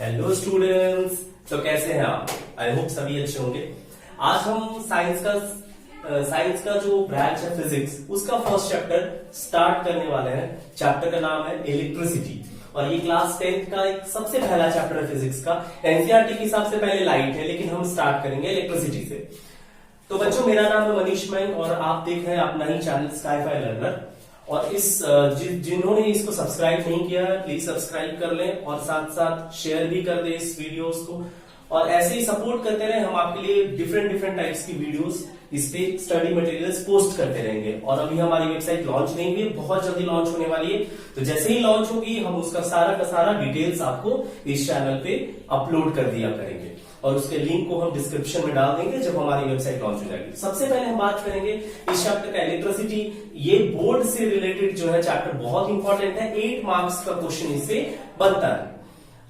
Hello students. तो कैसे हैं आप? आई होप सभी अच्छे होंगे। आज हम साइंस का जो ब्रांच है फिजिक्स, उसका फर्स्ट चैप्टर स्टार्ट करने वाले हैं। चैप्टर का नाम है इलेक्ट्रिसिटी और ये क्लास 10th का एक सबसे पहला चैप्टर है फिजिक्स का। एनसीईआरटी के हिसाब से पहले लाइट है, लेकिन हम स्टार्ट करेंगे इलेक्ट्रिसिटी से। तो बच्चों, मेरा नाम है मनीष मैंग और आप देख रहे हैं अपना ही चैनल स्काईफाई लर्नर। और जिन्होंने इसको सब्सक्राइब नहीं किया है, प्लीज सब्सक्राइब कर लें और साथ साथ शेयर भी कर दें इस वीडियोस को। और ऐसे ही सपोर्ट करते रहे, हम आपके लिए डिफरेंट टाइप्स की वीडियोस इस पे स्टडी मटेरियल्स पोस्ट करते रहेंगे। और अभी हमारी वेबसाइट लॉन्च नहीं हुई है, बहुत जल्दी लॉन्च होने वाली है। तो जैसे ही लॉन्च होगी, हम उसका सारा का सारा डिटेल्स आपको इस चैनल पे अपलोड कर दिया करेंगे और उसके लिंक को हम डिस्क्रिप्शन में डाल देंगे जब हमारी वेबसाइट लॉन्च हो जाएगी। सबसे पहले हम बात करेंगे इस चैप्टर का इलेक्ट्रिसिटी। ये बोर्ड से रिलेटेड जो है चैप्टर बहुत इंपॉर्टेंट है। 8 मार्क्स का क्वेश्चन इससे बनता है।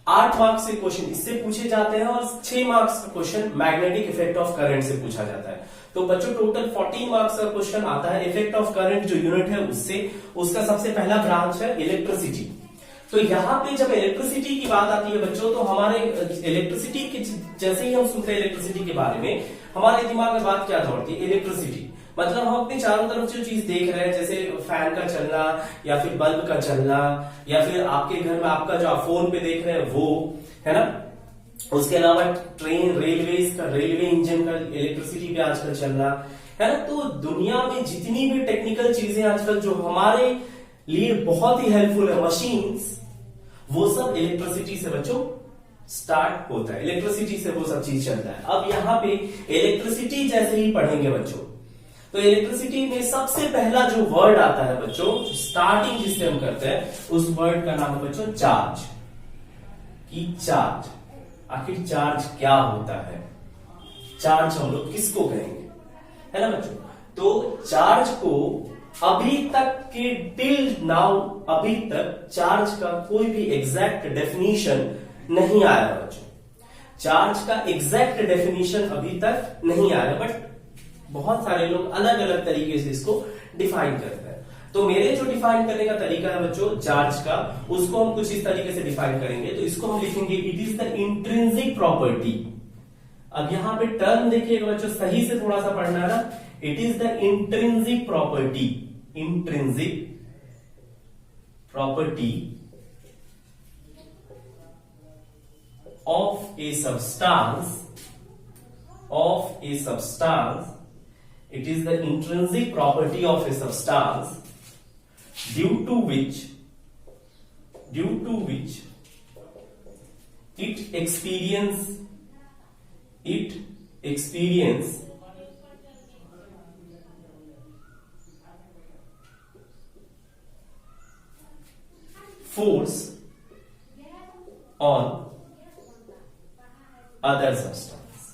8 मार्क्स से क्वेश्चन इससे पूछे जाते हैं और 6 मार्क्स का question magnetic effect of current से पूछा जाता है। तो बच्चों, टोटल 14 मार्क्स का क्वेश्चन आता है इफेक्ट ऑफ करंट जो यूनिट है उससे। उसका सबसे पहला ब्रांच है इलेक्ट्रिसिटी। तो यहाँ पे जब इलेक्ट्रिसिटी की बात आती है बच्चों, तो हमारे इलेक्ट्रिसिटी के जैसे ही हम सुनते हैं इलेक्ट्रिसिटी के बारे में, हमारे दिमाग में बात क्या दौड़ती है? इलेक्ट्रिसिटी। मतलब हम अपने चारों तरफ जो चीज देख रहे हैं, जैसे फैन का चलना या फिर बल्ब का चलना या फिर आपके घर में आपका जो आप फोन पे देख रहे हैं वो है ना। उसके अलावा ट्रेन, रेलवे इंजन का इलेक्ट्रिसिटी पे आजकल चलना है ना। तो दुनिया में जितनी भी टेक्निकल चीजें आजकल जो हमारे लिए बहुत ही हेल्पफुल है, मशीन्स, वो सब इलेक्ट्रिसिटी से बच्चों स्टार्ट होता है। इलेक्ट्रिसिटी से वो सब चीज चलता है। अब यहाँ पे इलेक्ट्रिसिटी जैसे ही पढ़ेंगे बच्चों, तो इलेक्ट्रिसिटी में सबसे पहला जो वर्ड आता है बच्चों, स्टार्टिंग जिससे हम करते हैं, उस वर्ड का नाम है बच्चों चार्ज। की चार्ज, आखिर चार्ज क्या होता है? चार्ज हम लोग किसको कहेंगे, है ना बच्चों? तो चार्ज को अभी तक चार्ज का कोई भी एग्जैक्ट डेफिनेशन नहीं आया बच्चों। चार्ज का एग्जैक्ट डेफिनेशन अभी तक नहीं आया, बट बहुत सारे लोग अलग अलग तरीके से इसको डिफाइन करते हैं। तो मेरे जो डिफाइन करने का तरीका है बच्चों चार्ज का, उसको हम कुछ इस तरीके से डिफाइन करेंगे। तो इसको हम लिखेंगे it is the intrinsic property. अब यहां पे टर्म देखिएगा बच्चों, सही से थोड़ा सा पढ़ना है ना। It is the intrinsic property, intrinsic property of a substance, it is the intrinsic property of a substance due to which it experience force on other substance.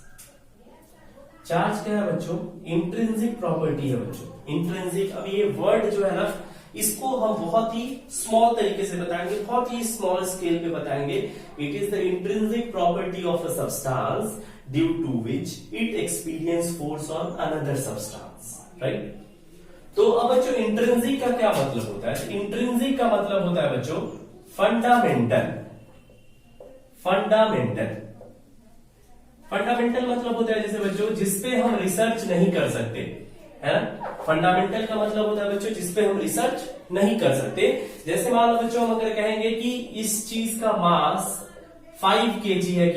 Charge क्या है बच्चों? इंट्रिंसिक प्रॉपर्टी है बच्चों। इंट्रिंसिक, अब ये word जो है ना, इसको हम बहुत ही स्मॉल तरीके से बताएंगे, बहुत ही स्मॉल स्केल पे बताएंगे। It is the intrinsic property of a substance due to which it experience force on another substance, right? तो अब बच्चों, इंट्रिंसिक का क्या मतलब होता है? इंट्रिंसिक का मतलब होता है बच्चों फंडामेंटल मतलब होता है जैसे बच्चों जिसपे हम रिसर्च नहीं कर सकते, है ना। फंडामेंटल का मतलब होता है बच्चों जिसपे हम रिसर्च नहीं कर सकते। जैसे मान लो बच्चों, हम अगर कहेंगे कि इस चीज का मास 5 kg है,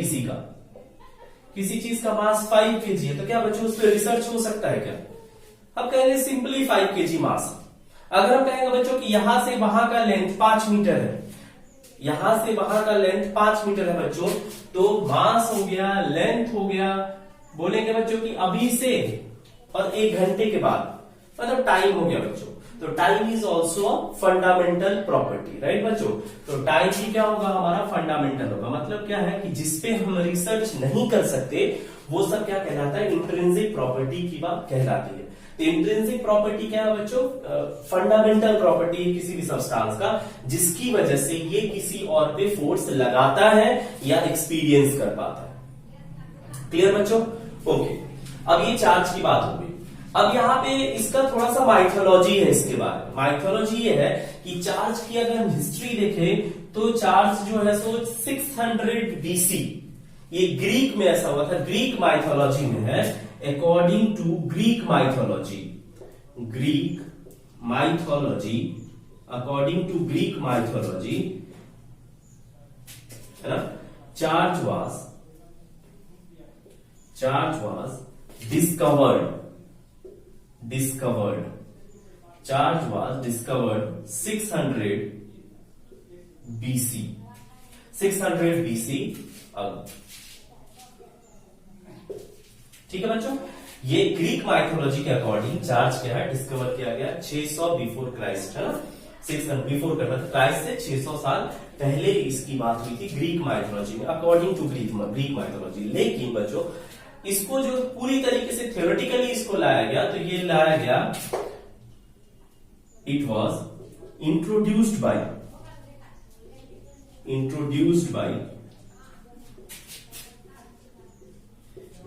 किसी चीज का मास 5 kg है, तो क्या बच्चों उस पर रिसर्च हो सकता है क्या? अब कहेंगे सिंपली 5 kg मास। अगर हम कहेंगे बच्चों कि यहां से वहां का लेंथ 5 मीटर है, यहां से वहां का लेंथ 5 मीटर है बच्चों, तो मास हो गया, लेंथ हो गया। बोलेंगे बच्चों कि अभी से और 1 घंटे के बाद, मतलब टाइम हो गया बच्चों। तो time is also fundamental property, right बच्चों? तो टाइम भी क्या होगा हमारा? फंडामेंटल होगा। मतलब क्या है कि जिसपे हम रिसर्च नहीं कर सकते, वो सब क्या कहलाता है? इंट्रिंसिक प्रॉपर्टी की बात कहलाती है। तो इंट्रिंसिक प्रॉपर्टी क्या है बच्चों? फंडामेंटल प्रॉपर्टी किसी भी सब्सटेंस का, जिसकी वजह से ये किसी और पे फोर्स लगाता है या एक्सपीरियंस कर पाता है। क्लियर बच्चों? ओके। अब ये चार्ज की बात हो गई। अब यहाँ पे इसका थोड़ा सा माइथोलॉजी है इसके बारे में। माइथोलॉजी ये है कि चार्ज की अगर हम हिस्ट्री देखें तो चार्ज जो है सो 600 बीसी, ये ग्रीक में ऐसा हुआ था, ग्रीक माइथोलॉजी में है। According to Greek mythology, Greek mythology, according to Greek mythology, है ना, charge was discovered, charge was discovered 600 BC, 600 BC। ठीक है बच्चों, ये ग्रीक माइथोलॉजी के अकॉर्डिंग चार्ज क्या है, डिस्कवर किया गया 600 बिफोर क्राइस्ट, है ना, 600 बिफोर क्राइस्ट से 600 साल पहले इसकी बात हुई थी ग्रीक माइथोलॉजी में, अकॉर्डिंग टू ग्रीक माइथोलॉजी। लेकिन बच्चों इसको जो पूरी तरीके से थ्योरेटिकली इसको लाया गया, तो ये लाया गया, it was introduced by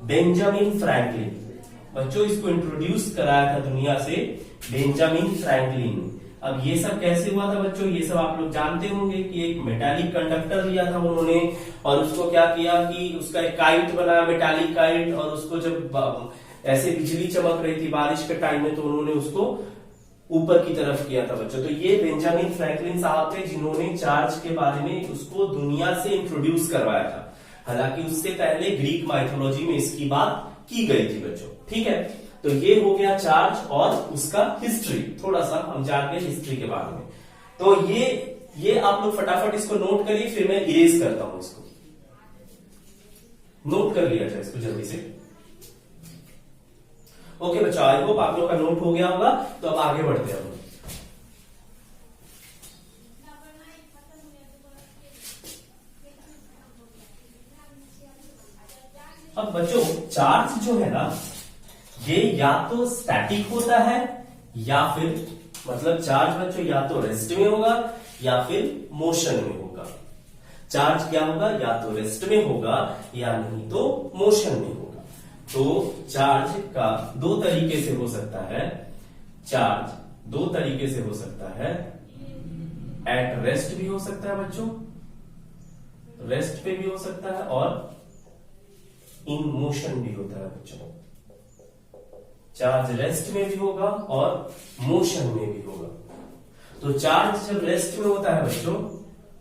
Benjamin Franklin. बच्चों इसको इंट्रोड्यूस कराया था दुनिया से बेंजामिन फ्रैंकलिन। अब ये सब कैसे हुआ था बच्चों, ये सब आप लोग जानते होंगे कि एक मेटालिक कंडक्टर लिया था उन्होंने, और उसको क्या किया कि उसका एक काइट बनाया, मेटालिक काइट, और उसको जब ऐसे बिजली चमक रही थी बारिश के टाइम में, तो उन्होंने उसको ऊपर की तरफ किया था बच्चों। तो ये बेंजामिन फ्रैंकलिन साहब थे जिन्होंने चार्ज के बारे में उसको दुनिया से इंट्रोड्यूस करवाया था। हालांकि उससे पहले ग्रीक माइथोलॉजी में इसकी बात की गई थी बच्चों। ठीक है, तो ये हो गया चार्ज और उसका हिस्ट्री, थोड़ा सा हम जान गए हिस्ट्री के बारे में। तो ये आप लोग फटाफट इसको नोट करिए, फिर मैं इरेज करता हूं इसको। नोट कर लिया जाए इसको जल्दी से। ओके बच्चा, आई होप आप लोग का नोट हो गया होगा। तो अब आगे बढ़ते हैं हम। अब बच्चों चार्ज जो है ना, ये या तो स्टैटिक होता है या फिर, मतलब चार्ज बच्चों या तो रेस्ट में होगा या फिर मोशन में होगा। चार्ज क्या होगा, या तो रेस्ट में होगा या नहीं तो मोशन में होगा। तो चार्ज का दो तरीके से हो सकता है, चार्ज दो तरीके से हो सकता है। एट रेस्ट भी हो सकता है बच्चों, रेस्ट पे भी हो सकता है, और इन मोशन भी होता है बच्चों। चार्ज रेस्ट में भी होगा और मोशन में भी होगा। तो चार्ज जब रेस्ट में होता है बच्चों,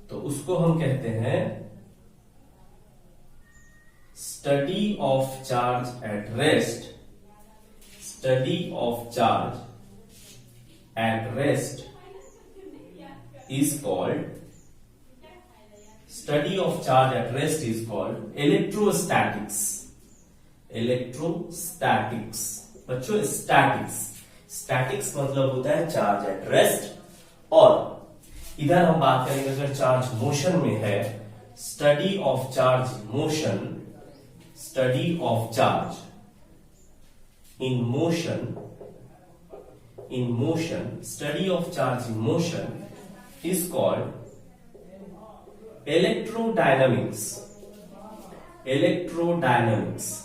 तो उसको हम कहते हैं study of charge at rest. Study of charge at rest is called, study of charge at rest is called electrostatics. Electrostatics बच्चों, स्टैटिक्स मतलब होता है चार्ज एट रेस्ट। और इधर हम बात करेंगे अगर चार्ज मोशन में है, study of charge motion, study of charge in motion, study of charge in motion is called electrodynamics. Electrodynamics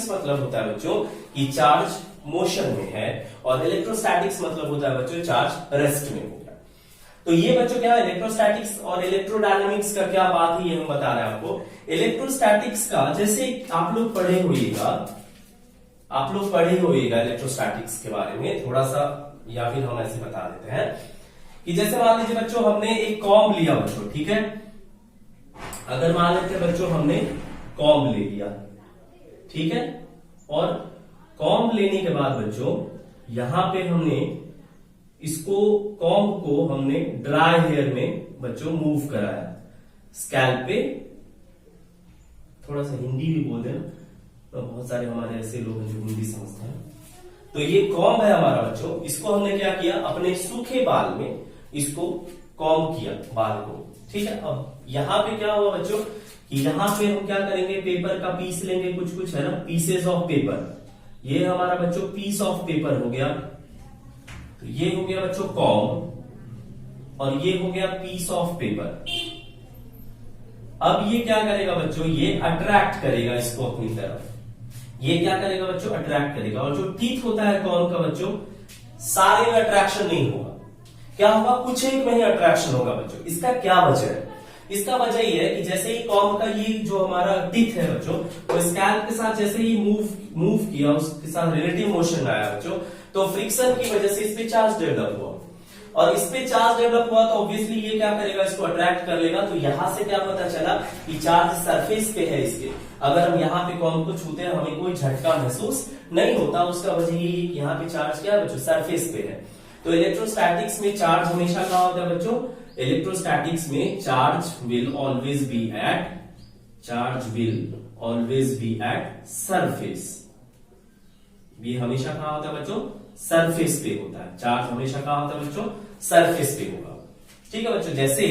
मतलब होता है बच्चों कि चार्ज मोशन में है, और इलेक्ट्रोस्टैटिक्स मतलब होता है बच्चों चार्ज रेस्ट में हो गया। तो ये बच्चों क्या इलेक्ट्रोस्टैटिक्स और इलेक्ट्रोडायनामिक्स का क्या बात है, ये हम बता रहे हैं आपको। इलेक्ट्रोस्टैटिक्स का जैसे आप लोग पढ़े होइएगा इलेक्ट्रोस्टैटिक्स के बारे में थोड़ा सा, या फिर हम ऐसे बता देते हैं कि जैसे मान लीजिए बच्चों हमने एक कॉम्ब लिया बच्चों, ठीक है। अगर मान लेते बच्चों हमने कॉम्ब ले लिया, ठीक है, और कॉम्ब लेने के बाद बच्चों यहां पे हमने इसको, कॉम्ब को हमने ड्राई हेयर में बच्चों मूव कराया, स्कैल्प पे। थोड़ा सा हिंदी भी बोल देना, तो बहुत सारे हमारे ऐसे लोग हैं जो हिंदी समझते हैं। तो ये कॉम्ब है हमारा बच्चों, इसको हमने क्या किया, अपने सूखे बाल में इसको कॉम्ब किया बाल को, ठीक है। अब यहां पे क्या हुआ बच्चों कि यहां पे हम क्या करेंगे, पेपर का पीस लेंगे, कुछ है ना, पीसेस ऑफ पेपर। ये हमारा बच्चों पीस ऑफ पेपर हो गया। तो ये हो गया बच्चों कॉम्ब, और ये हो गया पीस ऑफ पेपर। अब ये क्या करेगा बच्चों, ये अट्रैक्ट करेगा इसको अपनी तरफ। ये क्या करेगा बच्चों, अट्रैक्ट करेगा। और जो टीथ होता है कॉर्न का बच्चों, सारे में अट्रैक्शन नहीं होगा, क्या होगा, कुछ एक में ही अट्रैक्शन होगा बच्चों। इसका क्या वजह है? इसका वजह ये है कि जैसे ही कॉर्न का ये जो हमारा टीथ है बच्चों, वो स्कैल्प के साथ जैसे ही मूव किया, उसके साथ रिलेटिव मोशन आया बच्चों, तो फ्रिक्शन की वजह से इस पे चार्ज डेवलप हुआ। और इस पे चार्ज डेवलप हुआ तो ऑब्वियसली ये क्या करेगा, इसको अट्रैक्ट कर लेगा। तो यहां से क्या पता चला कि चार्ज सरफेस पे है इसके। अगर हम यहाँ पे कॉर्न को छूते हैं, हमें कोई झटका महसूस नहीं होता। उसका वजह ये यहाँ पे चार्ज क्या है बच्चों, सरफेस पे है। तो इलेक्ट्रोस्टैटिक्स में चार्ज हमेशा क्या होता है बच्चों, इलेक्ट्रोस्टैटिक्स में charge will always be at surface. ये हमेशा कहां होता है बच्चों, सरफेस पे होता है। चार्ज हमेशा कहां होता है बच्चों, सरफेस पे होगा। ठीक है बच्चों, जैसे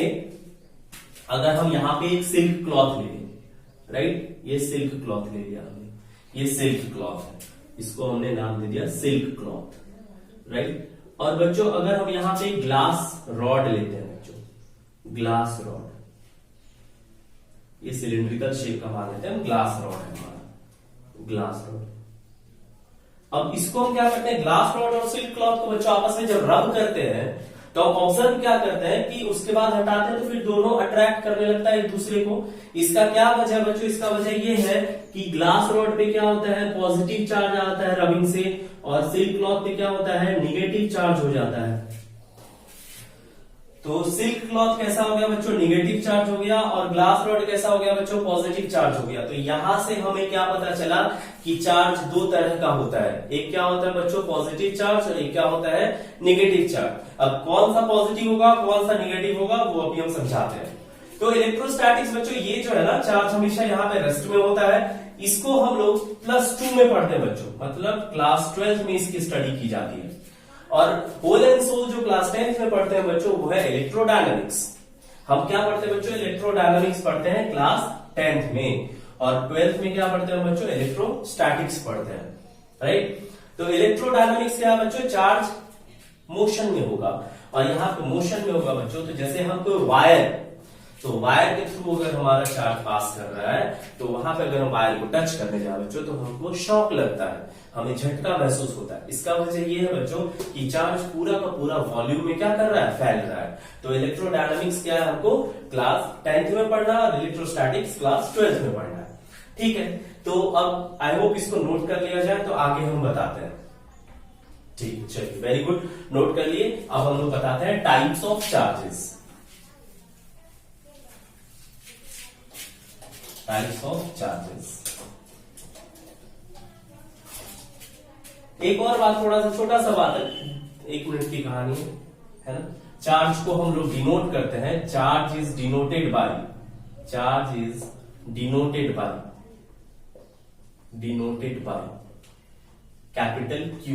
अगर हम यहां पे एक सिल्क क्लॉथ ले लें, राइट, ये सिल्क क्लॉथ ले लिया हमने, ये सिल्क क्लॉथ है, इसको हमने नाम दे दिया सिल्क क्लॉथ, राइट। और बच्चों अगर हम यहां पे ग्लास रॉड लेते हैं बच्चों, ग्लास रॉड, ये सिलिंड्रिकल शेप का मान लेते हैं हम, ग्लास रॉड है हमारा, ग्लास रॉड। अब इसको हम क्या करते हैं, ग्लास रॉड और सिल्क क्लॉथ को बच्चों आपस में जब रब करते हैं तो हम ऑब्जर्व क्या करते हैं कि उसके बाद हटाते हैं तो फिर दोनों अट्रैक्ट करने लगता है एक दूसरे को। इसका क्या वजह बच्चों, इसका वजह ये है कि ग्लास रॉड पे क्या होता है, पॉजिटिव चार्ज आता है रबिंग से, और सिल्क क्लॉथ पे क्या होता है, निगेटिव चार्ज हो जाता है। तो सिल्क क्लॉथ कैसा हो गया बच्चों, निगेटिव चार्ज हो गया, और ग्लास रॉड कैसा हो गया बच्चों, पॉजिटिव चार्ज हो गया। तो यहां से हमें क्या पता चला कि चार्ज दो तरह का होता है, एक क्या होता है बच्चों, पॉजिटिव चार्ज, और एक क्या होता है, निगेटिव चार्ज। अब कौन सा पॉजिटिव होगा, कौन सा निगेटिव होगा, वो अभी हम समझाते हैं। तो इलेक्ट्रोस्टैटिक्स बच्चों, ये जो है ना, चार्ज हमेशा यहाँ पे रेस्ट में होता है। इसको हम लोग +2 में पढ़ते हैं बच्चों, मतलब क्लास 12 में इसकी स्टडी की जाती है। और होल एंड सोल जो क्लास 10th में पढ़ते हैं बच्चों, वो है इलेक्ट्रोडायनामिक्स। हम क्या पढ़ते हैं बच्चों, इलेक्ट्रोडायनामिक्स पढ़ते हैं क्लास 10th में। और 12th में क्या पढ़ते हैं बच्चों, इलेक्ट्रोस्टैटिक्स पढ़ते हैं, राइट। तो इलेक्ट्रोडायनामिक्स क्या है बच्चों, चार्ज मोशन में होगा, और यहाँ पे मोशन में होगा बच्चों। तो जैसे हम कोई वायर, तो वायर के थ्रू अगर हमारा चार्ज पास कर रहा है, तो वहां पे अगर हम वायर को टच करने जाए बच्चों, तो हमको शॉक लगता है, हमें झटका महसूस होता है। इसका वजह ये है बच्चों कि चार्ज पूरा का पूरा वॉल्यूम में क्या कर रहा है, फैल रहा है। तो इलेक्ट्रोडायनामिक्स क्या है, हमको क्लास 10th में पढ़ना है, और इलेक्ट्रोस्टैटिक्स क्लास 12th में पढ़ना है। ठीक है, तो अब आई होप इसको नोट कर लिया जाए, तो आगे हम बताते हैं। ठीक, चलिए, वेरी गुड, नोट कर लिए। अब हम लोग बताते हैं types of charges. Types of charges. एक और बात, थोड़ा सा छोटा सा बात है, 1 मिनट की कहानी है ना। चार्ज को हम लोग डिनोट करते हैं, charge is denoted by capital Q।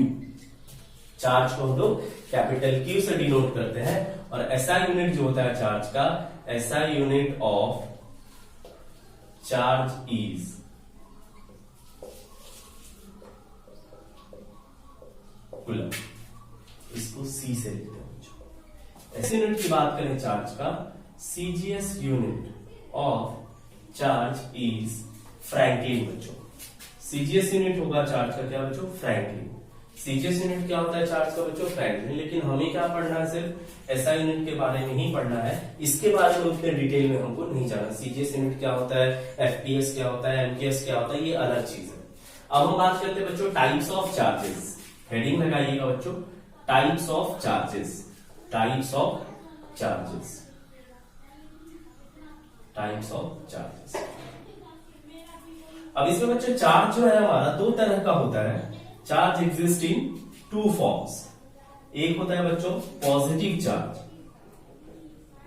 Charge को हम लोग कैपिटल Q से डिनोट करते हैं। और SI यूनिट जो होता है चार्ज का, SI unit of charge is coulomb. इसको C से लिखते हैं। ऐसे यूनिट की बात करें चार्ज का, CGS unit of charge is Franklin बच्चों। CGS यूनिट होगा चार्ज का क्या बच्चों, फ्रैंकलिन। CGS यूनिट क्या होता है चार्ज का बच्चों, फ्रैंकलिन। लेकिन हमें क्या पढ़ना है, सिर्फ SI यूनिट के बारे में ही पढ़ना है, इसके बारे में उतने डिटेल में हमको नहीं जाना। CGS यूनिट क्या होता है, FPS क्या होता है, MKS क्या होता है, ये अलग चीज है। अब हम बात करते हैं बच्चों टाइप्स ऑफ चार्जेस। हेडिंग लगाइएगा बच्चों, types of charges, types of charges, types of charges. अब इसमें बच्चों चार्ज जो है हमारा 2 तरह का होता है। Charge exist in 2 forms. एक होता है बच्चों पॉजिटिव चार्ज,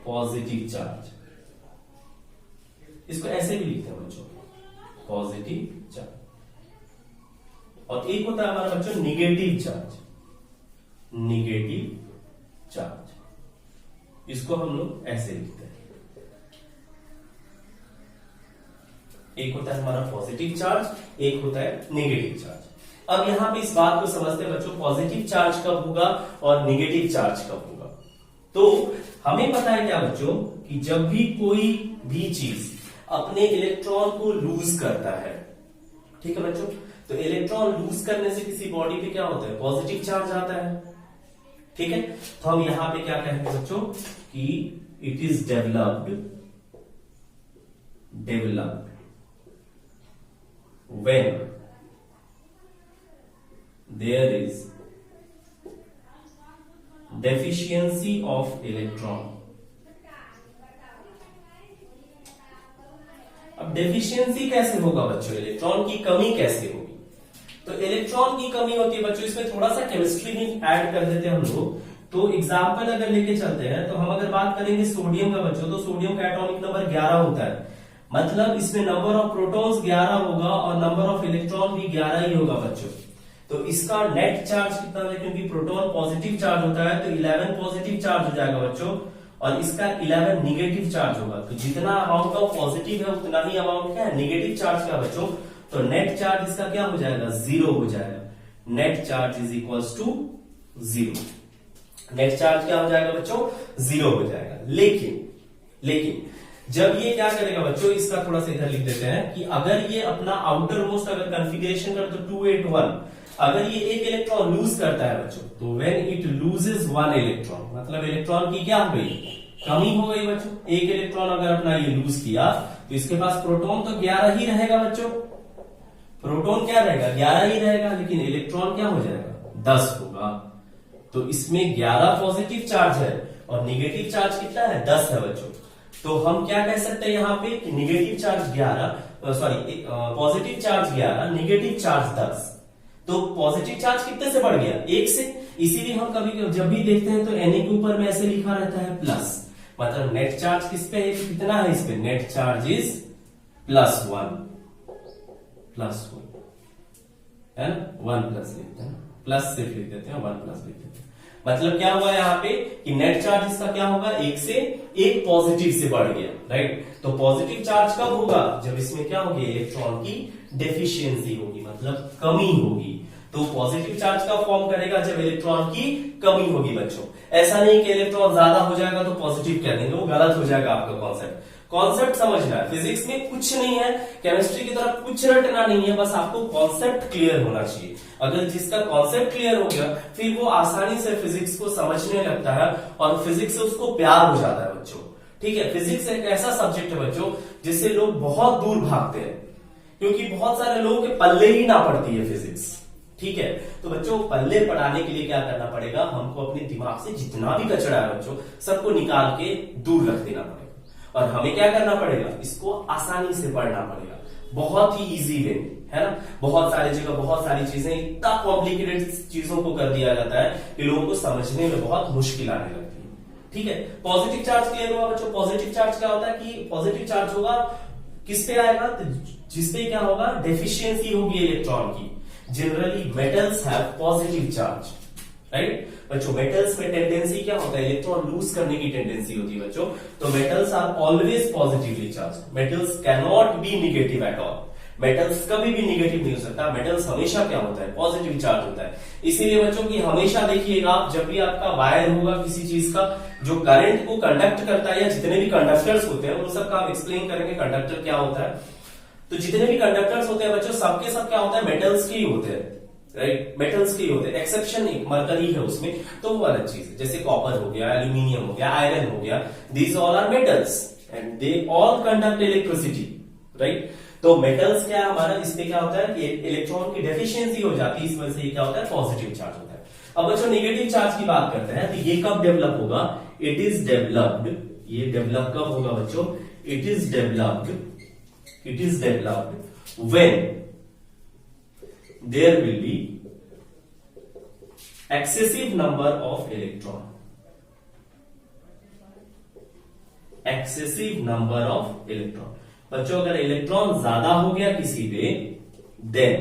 पॉजिटिव चार्ज, इसको ऐसे भी लिखते हैं बच्चों, पॉजिटिव चार्ज। और एक होता है हमारा बच्चों निगेटिव चार्ज, निगेटिव चार्ज, इसको हम लोग ऐसे लिखते हैं। एक होता है हमारा पॉजिटिव चार्ज, एक होता है नेगेटिव चार्ज। अब यहां पे इस बात को समझते हैं बच्चों, पॉजिटिव चार्ज कब होगा और नेगेटिव चार्ज कब होगा। तो हमें पता है क्या बच्चों कि जब भी कोई भी चीज अपने इलेक्ट्रॉन को लूज करता है। ठीक है बच्चों, तो इलेक्ट्रॉन लूज करने से किसी बॉडी पे क्या होता है, पॉजिटिव चार्ज आता है। ठीक है, तो हम यहां पे क्या कहेंगे बच्चों कि it is developed when there is deficiency of electron. अब डेफिशिएंसी कैसे होगा बच्चों, इलेक्ट्रॉन की कमी कैसे होगी? तो इलेक्ट्रॉन की कमी होती है बच्चों, इसमें थोड़ा सा केमिस्ट्री भी ऐड कर देते हैं हम लोग। तो एग्जांपल अगर लेके चलते हैं, तो हम अगर बात करेंगे सोडियम का बच्चों, तो सोडियम का एटॉमिक नंबर 11 होता है। मतलब इसमें नंबर ऑफ प्रोटॉन्स 11 होगा और नंबर ऑफ इलेक्ट्रॉन भी 11 ही होगा बच्चों। तो इसका नेट चार्ज कितना है, क्योंकि प्रोटॉन पॉजिटिव चार्ज होता है, तो 11 पॉजिटिव चार्ज हो जाएगा बच्चों, और इसका 11 निगेटिव चार्ज होगा। तो जितना अमाउंट ऑफ पॉजिटिव है उतना ही अमाउंट क्या है, निगेटिव चार्ज का बच्चों। तो नेट चार्ज इसका क्या हो जाएगा, 0 हो जाएगा। Net charge is equals to 0। Net charge क्या हो जाएगा बच्चों, 0 हो जाएगा। लेकिन जब ये क्या करेगा बच्चों, इसका थोड़ा सा इधर लिख देते हैं कि अगर ये अपना आउटर मोस्ट अगर कॉन्फ़िगरेशन कर तो 281, अगर ये एक इलेक्ट्रॉन लूज करता है बच्चों, तो व्हेन इट लूजेस 1 इलेक्ट्रॉन, मतलब इलेक्ट्रॉन की क्या हो गई, कमी हो गई बच्चों। एक इलेक्ट्रॉन अगर अपना ये लूज किया तो इसके पास प्रोटॉन तो 11 ही रहेगा बच्चों, प्रोटॉन क्या रहेगा, 11 ही रहेगा, लेकिन इलेक्ट्रॉन क्या हो जाएगा, 10 होगा। तो इसमें 11 पॉजिटिव चार्ज है और निगेटिव चार्ज कितना है, 10 है बच्चों। तो हम क्या कह सकते हैं यहाँ पे कि negative charge 11, positive charge 11, negative charge 10। तो पॉजिटिव चार्ज कितने से बढ़ गया, 1 से। इसीलिए हम कभी जब भी देखते हैं तो Na के ऊपर में ऐसे लिखा रहता है प्लस, मतलब नेट चार्ज किस पे है, कितना है इस पे, नेट चार्ज इज +1 है ना, 1 प्लस लिखते हैं, प्लस सिर्फ लिख देते हैं, 1 प्लस लिख देते हैं। मतलब क्या हुआ यहाँ पे कि नेट चार्ज इसका क्या होगा, 1 से 1 पॉजिटिव से बढ़ गया, राइट। तो पॉजिटिव चार्ज कब होगा, जब इसमें क्या होगी, इलेक्ट्रॉन की डेफिशिएंसी होगी, मतलब कमी होगी। तो पॉजिटिव चार्ज का फॉर्म करेगा जब इलेक्ट्रॉन की कमी होगी बच्चों। ऐसा नहीं कि इलेक्ट्रॉन ज्यादा हो जाएगा तो पॉजिटिव कह देंगे, वो गलत हो जाएगा आपका कॉन्सेप्ट समझना है। फिजिक्स में कुछ नहीं है, केमिस्ट्री की तरह कुछ रटना नहीं है, बस आपको कॉन्सेप्ट क्लियर होना चाहिए। अगर जिसका कॉन्सेप्ट क्लियर हो गया, फिर वो आसानी से फिजिक्स को समझने लगता है और फिजिक्स से उसको प्यार हो जाता है बच्चों। ठीक है, फिजिक्स एक ऐसा सब्जेक्ट है बच्चों जिससे लोग बहुत दूर भागते हैं, क्योंकि बहुत सारे लोगों के पल्ले ही ना पड़ती है फिजिक्स। ठीक है, तो बच्चों पल्ले पढ़ाने के लिए क्या करना पड़ेगा, हमको अपने दिमाग से जितना भी कचरा है बच्चों, सबको निकाल के दूर रख देना पड़ेगा। और हमें क्या करना पड़ेगा, इसको आसानी से पढ़ना पड़ेगा, बहुत ही इजी वे, है ना। बहुत सारी जगह बहुत सारी चीजें इतना कॉम्प्लिकेटेड चीजों को कर दिया जाता है कि लोगों को समझने में बहुत मुश्किल आने लगती है। ठीक है, पॉजिटिव चार्ज क्लियर हुआ बच्चों। पॉजिटिव चार्ज क्या होता है कि पॉजिटिव चार्ज होगा किस पे आएगा, तो जिसपे क्या होगा, डेफिशिएंसी होगी इलेक्ट्रॉन की। Generally metals have positive charge, right बच्चों। मेटल्स में टेंडेंसी क्या होता है, इलेक्ट्रॉन लूज करने की टेंडेंसी होती है बच्चों। तो metals are always positively charge, metals can not be negative at all. Metals कभी भी निगेटिव नहीं हो सकता, मेटल्स हमेशा क्या होता है, पॉजिटिव चार्ज होता है। इसीलिए बच्चों की हमेशा देखिएगा आप, जब भी आपका वायर होगा किसी चीज का जो करंट को कंडक्ट करता है, या जितने भी कंडक्टर्स होते हैं उन सबका आप एक्सप्लेन करेंगे कंडक्टर क्या होता है। तो जितने भी कंडक्टर्स होते हैं बच्चों, सबके सब क्या होता है, मेटल्स के ही होते हैं, राइट, मेटल्स के ही होते हैं। एक्सेप्शन एक मरकरी है उसमें, तो वो अलग चीज है, जैसे कॉपर हो गया, एल्यूमिनियम हो गया, आयरन हो गया, these all are metals and they all conduct electricity, right. तो मेटल्स क्या है हमारा, इसमें क्या होता है कि इलेक्ट्रॉन की डेफिशिएंसी हो जाती है, इस वजह से क्या होता है, पॉजिटिव चार्ज होता है। अब बच्चों नेगेटिव चार्ज की बात करते हैं, तो ये कब डेवलप होगा, इट इज डेवलप्ड, ये डेवलप कब होगा बच्चों, it is developed when there will be excessive number of electron, बच्चों अगर इलेक्ट्रॉन ज्यादा हो गया किसी पे, देन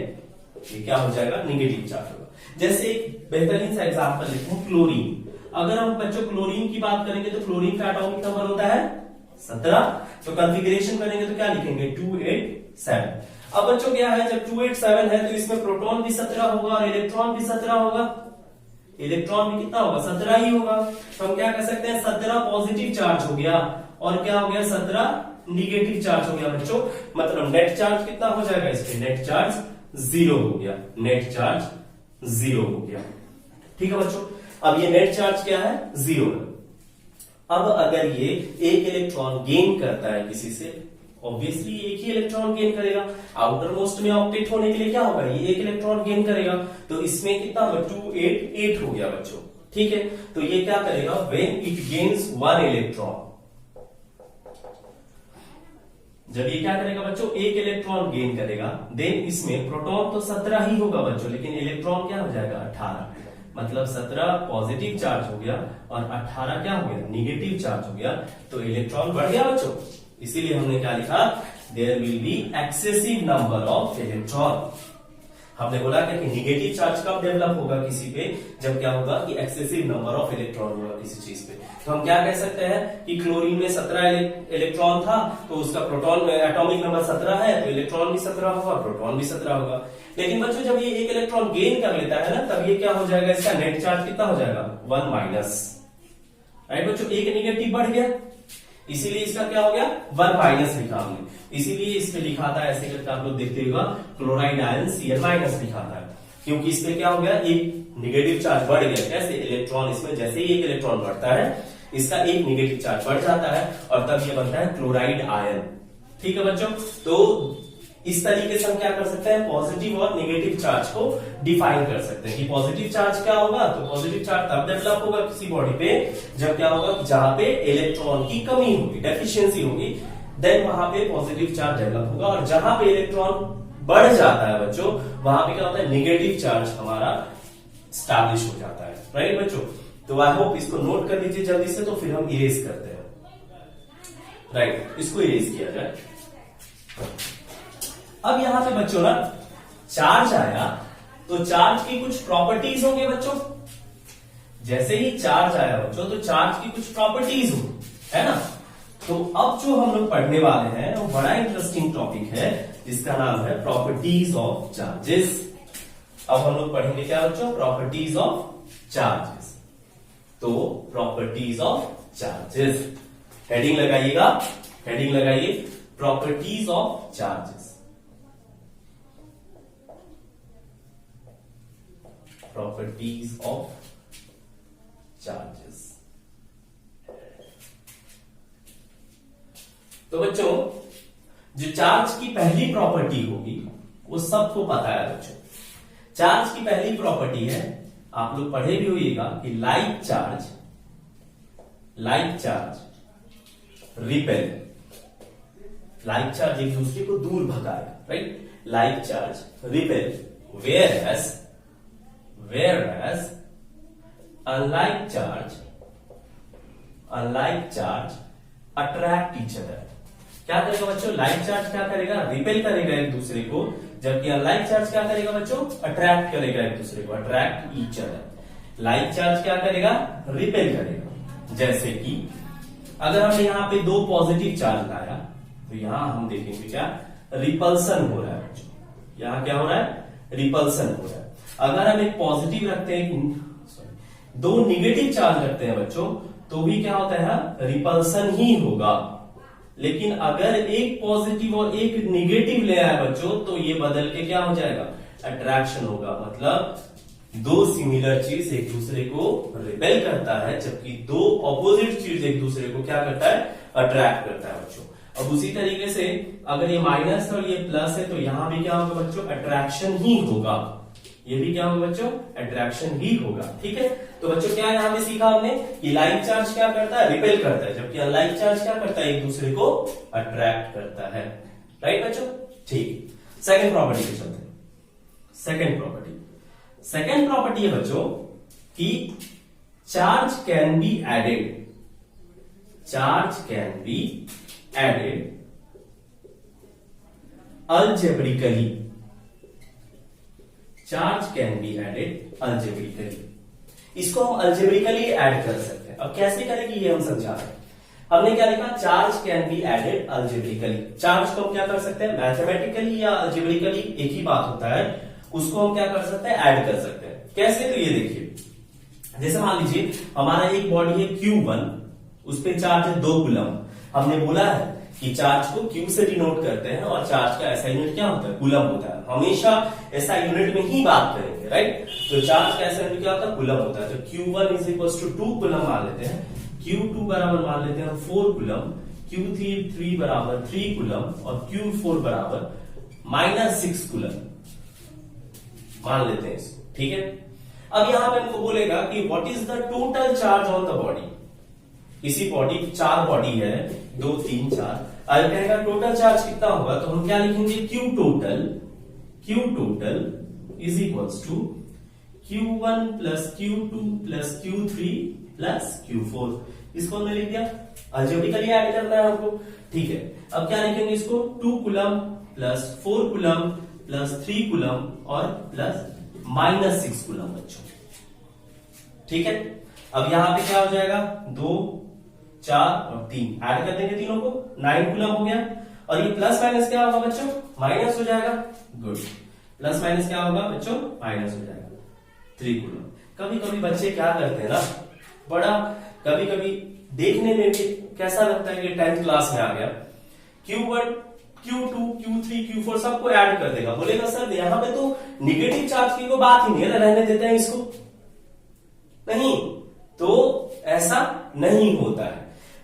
ये क्या हो जाएगा, निगेटिव चार्ज होगा। जैसे एक बेहतरीन सा एग्जांपल लेते हैं, क्लोरीन। अगर हम बच्चों क्लोरीन की बात करेंगे तो क्लोरीन का एटॉमिक नंबर होता है 17। तो कॉन्फ़िगरेशन करेंगे तो क्या लिखेंगे, 287। अब बच्चों क्या है, जब 287 है तो इसमें प्रोटॉन भी 17 होगा और इलेक्ट्रॉन भी 17 होगा। इलेक्ट्रॉन भी कितना होगा, 17 ही होगा। तो हम क्या कह सकते हैं, 17 पॉजिटिव चार्ज हो गया और क्या हो गया, 17 निगेटिव चार्ज हो गया बच्चों, मतलब नेट चार्ज कितना हो जाएगा इस पे, नेट चार्ज 0 हो गया, नेट चार्ज 0 हो गया। ठीक है बच्चों, अब ये नेट चार्ज क्या है, 0 है। अब अगर ये एक इलेक्ट्रॉन गेन करता है किसी से, ऑब्वियसली एक ही इलेक्ट्रॉन गेन करेगा, आउटर मोस्ट में ऑक्टेट होने के लिए क्या होगा, ये एक इलेक्ट्रॉन गेन करेगा, तो इसमें कितना होगा, 2 8 8 हो गया बच्चों। ठीक है, तो ये क्या करेगा, व्हेन इट गेन्स 1 इलेक्ट्रॉन, जब ये क्या करेगा बच्चों, एक इलेक्ट्रॉन गेन करेगा, देन इसमें प्रोटॉन तो 17 ही होगा बच्चों, लेकिन इलेक्ट्रॉन क्या हो जाएगा, 18, मतलब 17 पॉजिटिव चार्ज हो गया और 18 क्या हो गया, निगेटिव चार्ज हो गया, तो इलेक्ट्रॉन बढ़ गया बच्चों। इसीलिए हमने क्या लिखा, there will be excessive number of electron. हमने बोला कि निगेटिव चार्ज कब डेवलप होगा किसी पे, जब क्या होगा कि एक्सेसिव नंबर ऑफ इलेक्ट्रॉन होगा किसी चीज पे। तो हम क्या कह सकते हैं कि क्लोरीन में 17 इलेक्ट्रॉन था, तो उसका प्रोटॉन में एटॉमिक नंबर 17 है, तो इलेक्ट्रॉन भी 17 होगा, प्रोटॉन भी 17 होगा। लेकिन बच्चों जब ये एक इलेक्ट्रॉन गेन कर लेता है ना, तब ये क्या हो जाएगा, इसका नेट चार्ज कितना हो जाएगा, 1 माइनस। राइट बच्चों, एक निगेटिव बढ़ गया, इसीलिए इसका क्या हो गया, 1 माइनस लिखा हमने। इसीलिए इस पे लिखा था ऐसे करके, आप लोग देखते होगा, क्लोराइड आयन Cl माइनस लिखा था, क्योंकि इस पे क्या हो गया, एक निगेटिव चार्ज बढ़ गया। कैसे, इलेक्ट्रॉन इसमें जैसे ही एक इलेक्ट्रॉन बढ़ता है, इसका एक निगेटिव चार्ज बढ़ जाता है और तब ये बनता है क्लोराइड आयन। ठीक है बच्चों, तो इस तरीके से हम क्या कर सकते हैं, पॉजिटिव और नेगेटिव चार्ज को डिफाइन कर सकते हैं कि पॉजिटिव चार्ज क्या होगा, तो पॉजिटिव चार्ज तब डेवलप होगा किसी बॉडी पे जब क्या होगा, जहां पे इलेक्ट्रॉन की कमी होगी, डेफिशिएंसी होगी, देन वहां पे पॉजिटिव चार्ज डेवलप होगा। और जहां पे इलेक्ट्रॉन बढ़ जाता है बच्चों, वहां पे क्या होता है, नेगेटिव चार्ज हमारा स्टैब्लिश हो जाता है। राइट बच्चों, तो आई होप इसको नोट कर लीजिए जल्दी से, तो फिर हम इरेज करते हैं। राइट, इसको इरेज किया जाए। अब यहां पे बच्चों ना चार्ज आया, तो चार्ज की कुछ प्रॉपर्टीज होंगे बच्चों। जैसे ही चार्ज आया बच्चों, तो चार्ज की कुछ प्रॉपर्टीज होंगी, है ना। तो अब जो हम लोग पढ़ने वाले हैं वो बड़ा इंटरेस्टिंग टॉपिक है, जिसका नाम है प्रॉपर्टीज ऑफ चार्जेस। अब हम लोग पढ़ेंगे क्या बच्चों, प्रॉपर्टीज ऑफ चार्जेस। तो प्रॉपर्टीज ऑफ चार्जेस, हेडिंग लगाइएगा, हेडिंग लगाइए, properties of charges. Properties of charges. तो बच्चों जो चार्ज की पहली प्रॉपर्टी होगी वो सबको पता है बच्चों। चार्ज की पहली प्रॉपर्टी है, आप लोग पढ़े भी होइएगा कि like charge repel, like charge एक दूसरे को दूर भगाएगा। Right, like charge repel, whereas unlike charge attract each other। क्या करेगा बच्चों, लाइक चार्ज क्या करेगा, रिपेल करेगा एक दूसरे को, जबकि अनलाइक चार्ज क्या करेगा बच्चों, अट्रैक्ट करेगा एक दूसरे को, attract each other. Like charge क्या करेगा, रिपेल करेगा। जैसे कि अगर हमने यहाँ पे दो पॉजिटिव चार्ज लाया, तो यहां हम देखेंगे क्या, रिपल्सन हो रहा है बच्चों, यहां क्या हो रहा है, रिपल्सन हो रहा है। अगर हम एक पॉजिटिव रखते हैं, दो निगेटिव चार्ज रखते हैं बच्चों, तो भी क्या होता है, रिपल्सन ही होगा। लेकिन अगर एक पॉजिटिव और एक निगेटिव ले आए बच्चों, तो ये बदल के क्या हो जाएगा, अट्रैक्शन होगा। मतलब दो सिमिलर चीज एक दूसरे को रिपेल करता है, जबकि दो ऑपोजिट चीज एक दूसरे को क्या करता है, अट्रैक्ट करता है बच्चों। अब उसी तरीके से अगर ये माइनस और ये प्लस है, तो यहां भी क्या होगा बच्चों, अट्रैक्शन ही होगा। ये भी क्या होगा बच्चों, अट्रैक्शन ही होगा। ठीक है, तो बच्चों क्या यहां पे सीखा हमने कि लाइक चार्ज क्या करता है, रिपेल करता है, जबकि अनलाइक चार्ज क्या करता है, एक दूसरे को अट्रैक्ट करता है। राइट बच्चों, ठीक। सेकंड प्रॉपर्टी पे चलते हैं। सेकंड प्रॉपर्टी है बच्चों कि charge can be added, algebraically, charge can be added algebraically। इसको हम algebraically ऐड कर सकते हैं। अब कैसे करेंगे ये हम समझा रहे हैं। हमने क्या लिखा, charge can be added algebraically। Charge को हम क्या कर सकते हैं, मैथमेटिकली या algebraically एक ही बात होता है, उसको हम क्या कर सकते हैं, ऐड कर सकते हैं। कैसे, तो ये देखिए, जैसे मान लीजिए हमारा एक बॉडी है Q1, उस पे चार्ज है 2 कूलम। हमने बोला है कि चार्ज को क्यू से डिनोट करते हैं और चार्ज का ऐसा यूनिट क्या होता है, कूलम होता है। हमेशा ऐसा यूनिट में ही बात करेंगे, राइट। तो चार्ज का ऐसा यूनिट क्या होता है, कूलम होता है। तो Q1 is equal to 2 coulomb मान लेते हैं, Q2 बराबर मान लेते हैं 4 कूलम, Q3 बराबर 3 कूलम और Q4 बराबर -6 कूलम मान लेते हैं इसको, ठीक है। अब यहां पे हमको बोलेगा कि what is the total charge on the body. इसी बॉडी, 4 बॉडी है, 2 3 4। अगर कहेगा टोटल चार्ज कितना होगा तो हम क्या लिखेंगे, Q total is equals to Q1 plus Q2 plus Q3 plus Q4। इसको हमने लिख दिया, अलजेब्रिकली ऐड करना है हमको, ठीक है। अब क्या लिखेंगे इसको, 2 coulomb plus 4 coulomb plus 3 coulomb और प्लस -6 कूलम बच्चों, ठीक है। अब यहां पे क्या हो जाएगा, 2 4 और 3 ऐड कर देंगे तीनों को, 9 कूलम हो गया। और ये प्लस माइनस क्या होगा बच्चों, माइनस हो जाएगा, गुड। प्लस माइनस क्या होगा बच्चों, माइनस हो जाएगा, 3 कूलम। कभी कभी बच्चे क्या करते हैं ना, बड़ा कभी कभी देखने में भी कैसा लगता है कि 10th क्लास में आ गया, Q1 Q2 Q3 Q4 सबको ऐड कर देगा, बोलेगा सर यहां पे तो निगेटिव चार्ज की कोई बात ही नहीं है, रहने देते हैं इसको। नहीं, तो ऐसा नहीं होता है।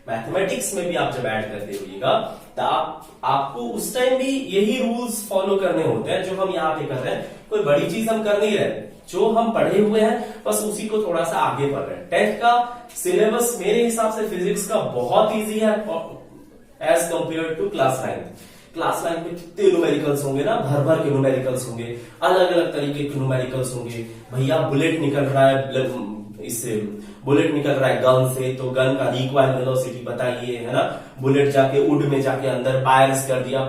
मैथमेटिक्स में भी आप जब ऐड करते होइएगा तो आपको उस टाइम भी यही रूल्स फॉलो करने होते हैं जो हम यहाँ पे कर रहे हैं। कोई बड़ी चीज हम कर नहीं रहे, जो हम पढ़े हुए हैं बस उसी को थोड़ा सा आगे पढ़ रहे हैं। 10th का सिलेबस मेरे हिसाब से फिजिक्स का बहुत इजी है as compare to class 9। Class 9 में कितने न्यूमेरिकल्स होंगे ना, भर भर के न्यूमेरिकल्स होंगे, अलग अलग तरीके के न्यूमेरिकल्स होंगे। भैया बुलेट निकल रहा है, इससे बुलेट निकल रहा है गन से, तो गन का रिक्वायर वेलोसिटी बताइए, है ना। बुलेट जाके वुड में जाके अंदर फायर्स कर दिया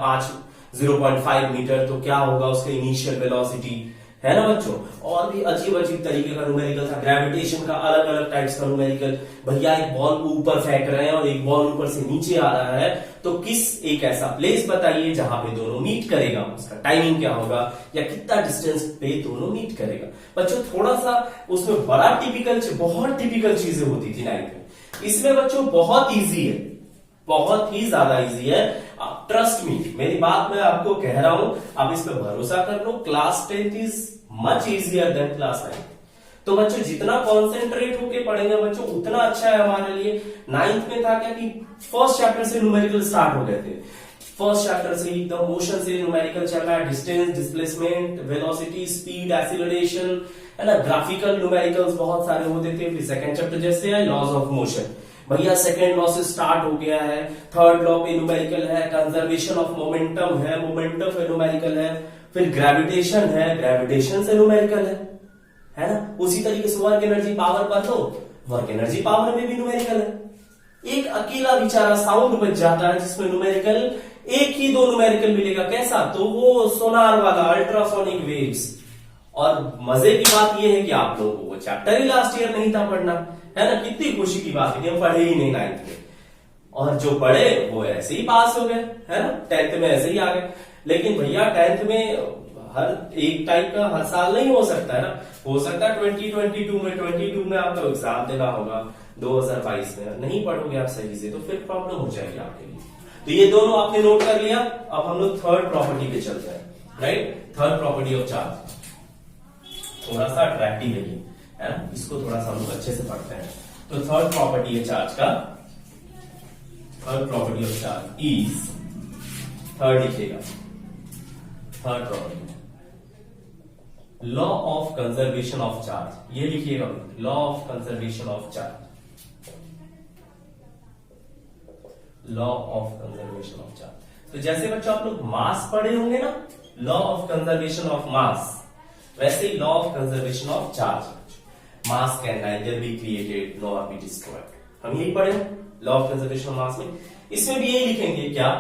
0.5 मीटर, तो क्या होगा उसका इनिशियल वेलोसिटी, है ना बच्चों। और भी अजीब अजीब तरीके का न्यूमेरिकल था, ग्रेविटेशन का अलग अलग टाइप्स का न्यूमेरिकल। भैया एक बॉल को ऊपर फेंक रहे हैं और एक बॉल ऊपर से नीचे आ रहा है, तो किस एक ऐसा प्लेस बताइए जहां पे दोनों मीट करेगा, उसका टाइमिंग क्या होगा या कितना डिस्टेंस पे दोनों मीट करेगा। बच्चों थोड़ा सा उसमें बड़ा बहुत टिपिकल चीजें होती थी 9th में। इसमें बच्चों बहुत इजी है, बहुत ही ज्यादा इजी है। आप ट्रस्ट मी, मेरी बात मैं आपको कह रहा हूं, आप इस पर भरोसा कर लो। Class 10th is much easier than class 9। तो बच्चों जितना कॉन्सेंट्रेट होके पढ़ेंगे बच्चों उतना अच्छा है हमारे लिए। 9th में था क्या कि फर्स्ट चैप्टर से न्यूमेरिकल स्टार्ट हो गए थे। फर्स्ट चैप्टर से एकदम मोशन से न्यूमेरिकल चल रहा है, distance, displacement, velocity, speed, acceleration, है ना। ग्राफिकल न्यूमेरिकल्स बहुत सारे होते थे। फिर सेकंड चैप्टर जैसे है लॉज ऑफ मोशन, भैया सेकेंड लॉ से स्टार्ट हो गया है। थर्ड लॉ पे न्यूमेरिकल है, कंजर्वेशन ऑफ मोमेंटम है, मोमेंटम पे न्यूमेरिकल है। फिर ग्रेविटेशन है, ग्रेविटेशन से न्यूमेरिकल है ना। उसी तरीके से वर्क एनर्जी पावर पर लो, वर्क एनर्जी पावर में भी न्यूमेरिकल है। एक अकेला बेचारा साउंड बच जाता है जिसमें न्यूमेरिकल, एक ही 2 न्यूमेरिकल मिलेगा, कैसा, तो वो सोनार वाला, अल्ट्रासोनिक वेव्स। और मजे की बात यह है कि आप लोगों को वो चैप्टर ही लास्ट ईयर नहीं था पढ़ना, है ना। कितनी खुशी की बात है कि हम पढ़े ही नहीं 9th में, और जो पढ़े वो ऐसे ही पास हो गए, है ना। 10th में ऐसे ही आ गए। लेकिन भैया 10th में हर एक टाइप का हर साल नहीं हो सकता है ना। हो सकता है 2022 में आपका एग्जाम देना होगा, 2022 में नहीं पढ़ोगे आप सही से तो फिर प्रॉब्लम हो जाएगी आपके लिए। तो ये दोनों आपने नोट कर लिया। अब हम लोग थर्ड प्रॉपर्टी पे चलते हैं, right. Third property of charge थोड़ा सा अट्रैक्टिव है ना, इसको थोड़ा सा हम लोग अच्छे से पढ़ते हैं। तो थर्ड प्रॉपर्टी है चार्ज का, third property of charge is, third लिखिएगा, third property law of conservation of charge. ये लिखिएगा law of conservation of charge, law of conservation of charge. तो जैसे बच्चों आप लोग मास पढ़े होंगे ना, law of conservation of mass, वैसे ही law of conservation of charge. Mass can neither be created nor be destroyed, हम यही पढ़े लॉ ऑफ कंजर्वेशन ऑफ मास में। इसमें भी यही लिखेंगे क्या,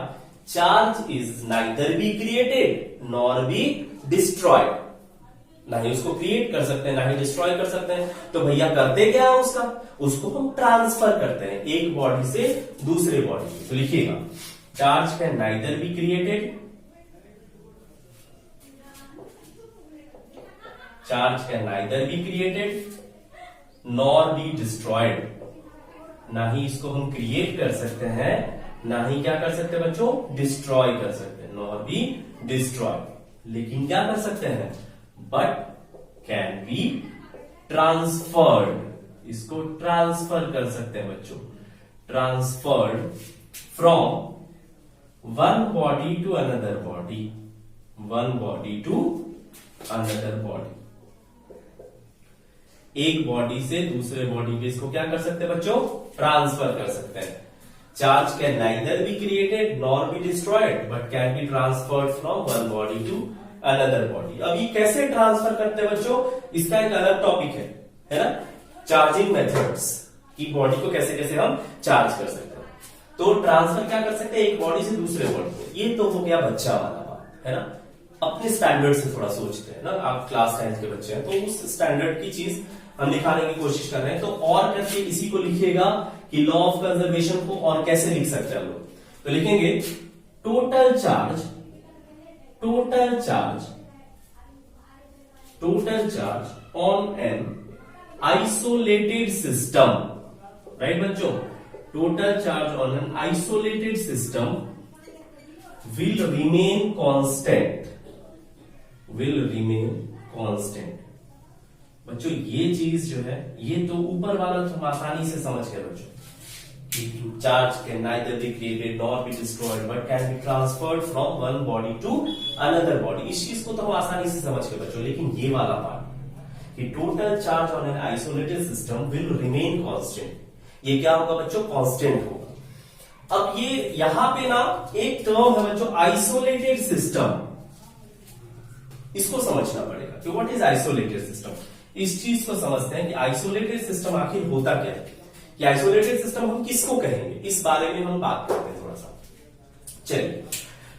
charge is neither be created nor be destroyed. ना ही उसको क्रिएट कर सकते हैं ना ही डिस्ट्रॉय कर सकते हैं। तो भैया करते क्या है उसका, उसको हम ट्रांसफर करते हैं एक बॉडी से दूसरे बॉडी में। तो लिखिएगा charge can neither be created, charge can neither be created nor be destroyed. ना ही इसको हम क्रिएट कर सकते हैं ना ही क्या कर सकते बच्चों, डिस्ट्रॉय कर सकते हैं, नॉर बी डिस्ट्रॉय। लेकिन क्या कर सकते हैं, बट कैन बी ट्रांसफर्ड, इसको ट्रांसफर कर सकते हैं बच्चों, transferred from one body to another body, one body to another body, एक बॉडी से दूसरे बॉडी पे इसको क्या कर सकते हैं बच्चों, ट्रांसफर कर सकते हैं। Charge can neither be created nor be destroyed but can be transferred from one body to another body. अब ये कैसे ट्रांसफर करते हैं बच्चों, इसका एक अलग टॉपिक है ना, चार्जिंग मेथड्स, की बॉडी को कैसे कैसे हम चार्ज कर सकते हैं। तो ट्रांसफर क्या कर सकते हैं, एक बॉडी से दूसरे बॉडी को। ये तो हो गया बच्चा वाला बात, है ना, अपने स्टैंडर्ड से थोड़ा सोचते हैं ना, आप क्लास 10 के बच्चे हैं तो उस स्टैंडर्ड की चीज हम दिखाने की कोशिश कर रहे हैं। तो और करके इसी को लिखिएगा कि लॉ ऑफ कंजर्वेशन को और कैसे लिख सकते हैं हम लोग, तो लिखेंगे total charge, total charge, total charge on an isolated system, right बच्चों, total charge on an isolated system will remain constant, will remain constant। बच्चों ये चीज जो है, ये तो ऊपर वाला तो आसानी से समझ गए बच्चों, charge can neither be created nor be destroyed but can be transferred from one body to another body. इस चीज को तो हम आसानी से समझ गए बच्चों, लेकिन ये वाला पार्ट कि total charge on an isolated system will remain constant, ये क्या होगा बच्चों, कांस्टेंट होगा। अब ये यहां पे ना एक टर्म है बच्चों, आइसोलेटेड सिस्टम, इसको समझना पड़ेगा कि व्हाट इज आइसोलेटेड सिस्टम। इस चीज को समझते हैं कि आइसोलेटेड सिस्टम आखिर होता क्या है, कि आइसोलेटेड सिस्टम हम किसको कहेंगे, इस बारे में हम बात करते हैं थोड़ा सा। चलिए,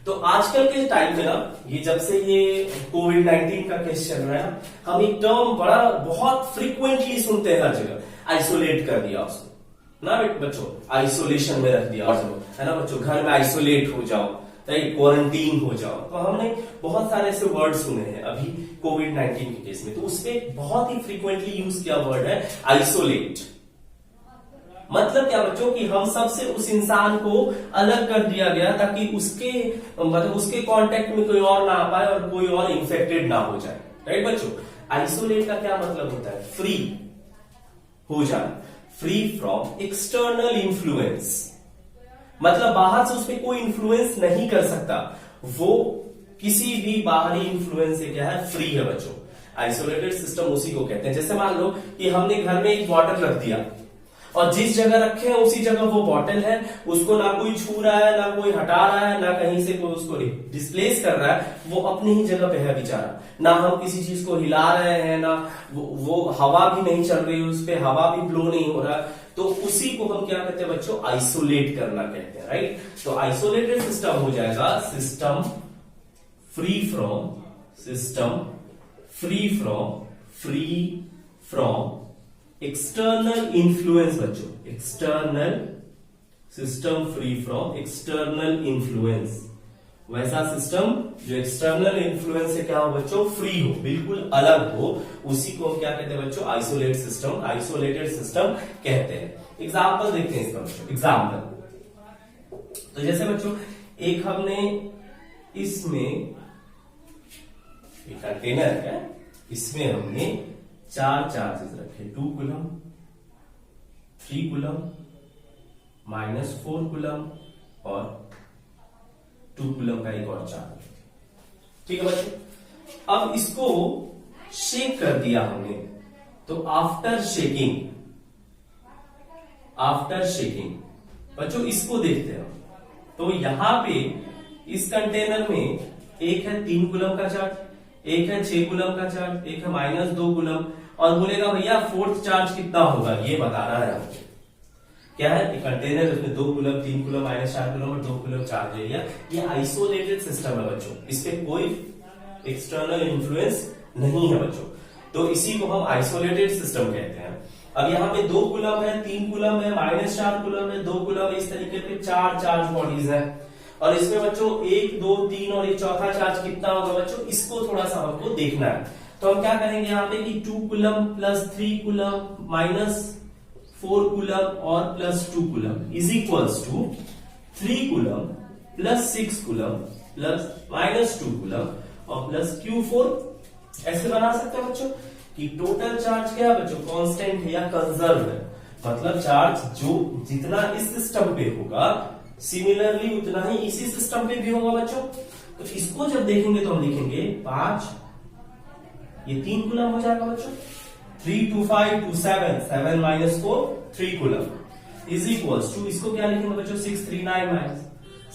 तो आजकल के टाइम में ना, ये जब से ये कोविड-19 का केस चल रहा है, हम एक टर्म बड़ा बहुत फ्रीक्वेंटली सुनते हैं हर जगह, आइसोलेट कर दिया उसको ना बच्चों, आइसोलेशन में रख दिया उसको, है ना बच्चों, घर में आइसोलेट हो जाओ, राइट, क्वारंटीन हो जाओ। तो हमने बहुत सारे ऐसे वर्ड सुने हैं अभी कोविड-19 के केस में, तो उसमें बहुत ही फ्रीक्वेंटली यूज किया वर्ड है आइसोलेट। मतलब क्या बच्चों, कि हम सबसे उस इंसान को अलग कर दिया गया ताकि उसके मतलब उसके कांटेक्ट में कोई और ना आ पाए और कोई और इंफेक्टेड ना हो जाए, राइट बच्चों। आइसोलेट का क्या मतलब होता है, फ्री हो जाना, फ्री फ्रॉम एक्सटर्नल इन्फ्लुएंस, मतलब बाहर से उसमें कोई इन्फ्लुएंस नहीं कर सकता, वो किसी भी बाहरी इन्फ्लुएंस से क्या है, फ्री है बच्चों। आइसोलेटेड सिस्टम उसी को कहते हैं। जैसे मान लो कि हमने घर में एक बॉटल रख दिया और जिस जगह रखे हैं उसी जगह वो बॉटल है, उसको ना कोई छू रहा है, ना कोई हटा रहा है, ना कहीं से कोई उसको डिस्प्लेस कर रहा है, वो अपनी ही जगह पे है बेचारा, ना हम किसी चीज को हिला रहे हैं, ना वो हवा भी नहीं चल रही, उस पर हवा भी ब्लो नहीं हो रहा, तो उसी को हम क्या कहते हैं बच्चों, आइसोलेट करना कहते हैं, राइट। तो आइसोलेटेड सिस्टम हो जाएगा system free from, system free from external influence बच्चों, external, system free from external influence, वैसा सिस्टम जो एक्सटर्नल इन्फ्लुएंस से क्या हो बच्चों, फ्री हो, बिल्कुल अलग हो, उसी को क्या कहते हैं बच्चों, आइसोलेट सिस्टम, आइसोलेटेड सिस्टम कहते हैं। एग्जाम्पल देखते हैं इसका बच्चों, एग्जाम्पल। तो जैसे बच्चों एक हमने इसमें कंटेनर है, इसमें हमने 4 चार्जेस रखे, 2 कूलम, 3 कूलम, -4 कूलम और 2 कूलम का एक और चार्ज, ठीक है बच्चों। अब इसको शेक कर दिया हमने, तो आफ्टर शेकिंग बच्चों इसको देखते हैं। तो यहां पे इस कंटेनर में एक है 3 कूलम का चार्ज, एक है 6 कूलम का चार्ज, एक है -2 कूलम, और बोलेगा भैया 4th चार्ज कितना होगा, ये बताना है हमको। क्या है, एक कंटेनर, उसमें 2 कूलम, 3 कूलम, -4 कूलम और 2 कूलम चार्ज ले लिया। ये आइसोलेटेड सिस्टम है बच्चों, इसपे कोई एक्सटर्नल इन्फ्लुएंस नहीं है बच्चों, तो इसी को हम आइसोलेटेड सिस्टम कहते हैं। अब यहाँ पे 2 कूलम है, 3 कूलम है, -4 कूलम है, 2 कूलम है, इस तरीके के 4 चार्ज बॉडीज है, और इसमें बच्चों 1, 2, 3 और एक चौथा चार्ज कितना होगा बच्चों, इसको थोड़ा सा हमको देखना है। तो हम क्या करेंगे यहाँ पे कि 2 कूलम प्लस 3 कूलम -4 कूलम और +2 coulomb is equals to 3 coulomb plus 6 coulomb plus -2 coulomb और प्लस Q4 ऐसे बना सकते हैं बच्चों कि टोटल चार्ज क्या है बच्चों, कांस्टेंट है या कंजर्व है, मतलब चार्ज जो जितना इस सिस्टम पे होगा सिमिलरली उतना ही इसी सिस्टम पे भी होगा बच्चों। तो इसको जब देखेंगे तो हम लिखेंगे 5, ये 3 कूलम हो जाएगा बच्चों, 3 2 5 2 7 7 -4 3 कूलम इज इक्वल्स टू, इसको क्या लिखेंगे बच्चों 6 3 9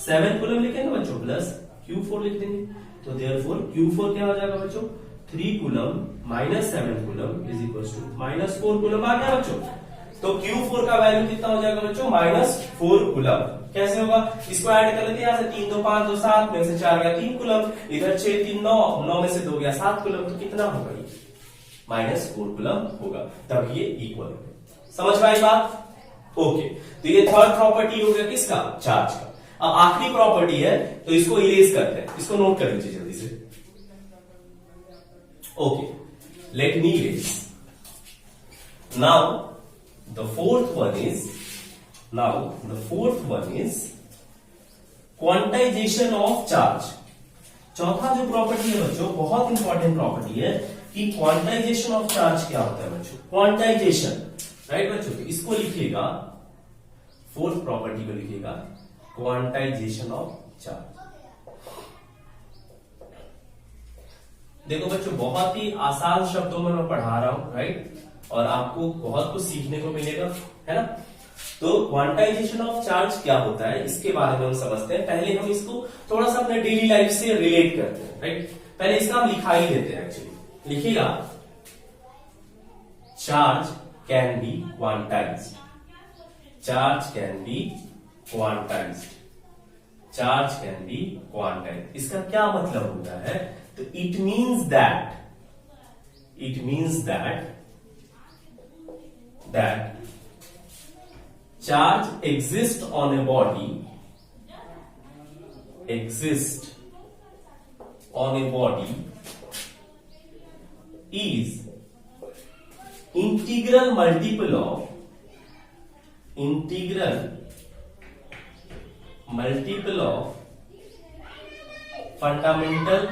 7 कूलम लिखेंगे बच्चों प्लस Q4 लिख देंगे। तो देयरफॉर Q4 क्या हो जाएगा बच्चों 3 coulomb -7 coulomb is equals to -4 coulomb आ गया बच्चों। तो Q4 का वैल्यू कितना हो जाएगा बच्चों -4 कूलम। कैसे होगा, इसको ऐड कर लेते हैं, यहां से 3 2 5 2 7 में से 4 गया 3 कूलम, इधर 6 3 9 9 में से 2 गया 7 कूलम, तो कितना होगा ये -4 कूलम होगा, तब ये इक्वल होगा। समझ में आई बात? ओके, तो ये थर्ड प्रॉपर्टी हो गया किसका, चार्ज का। अब आखिरी प्रॉपर्टी है तो इसको इरेज करते हैं, इसको नोट कर लीजिए जल्दी से। Okay, let me erase now. The fourth one is quantization of charge। चौथा जो प्रॉपर्टी है बच्चों बहुत इंपॉर्टेंट प्रॉपर्टी है कि क्वांटाइजेशन ऑफ चार्ज क्या होता है बच्चों, क्वांटाइजेशन, राइट बच्चों। तो इसको लिखिएगा, फोर्थ प्रॉपर्टी को लिखिएगा क्वांटाइजेशन ऑफ चार्ज। देखो बच्चों बहुत ही आसान शब्दों में मैं पढ़ा रहा हूं, राइट, और आपको बहुत कुछ सीखने को मिलेगा, है ना। तो क्वांटाइजेशन ऑफ चार्ज क्या होता है इसके बारे में हम समझते हैं। पहले हम इसको थोड़ा सा अपने डेली लाइफ से रिलेट करते हैं, राइट। पहले इसका हम लिखा ही देते हैं, एक्चुअली लिखिएगा charge can B quantized, charge can B quantized, charge can B quantized. इसका क्या मतलब होता है, तो it means that charge exists on a body is integral multiple of fundamental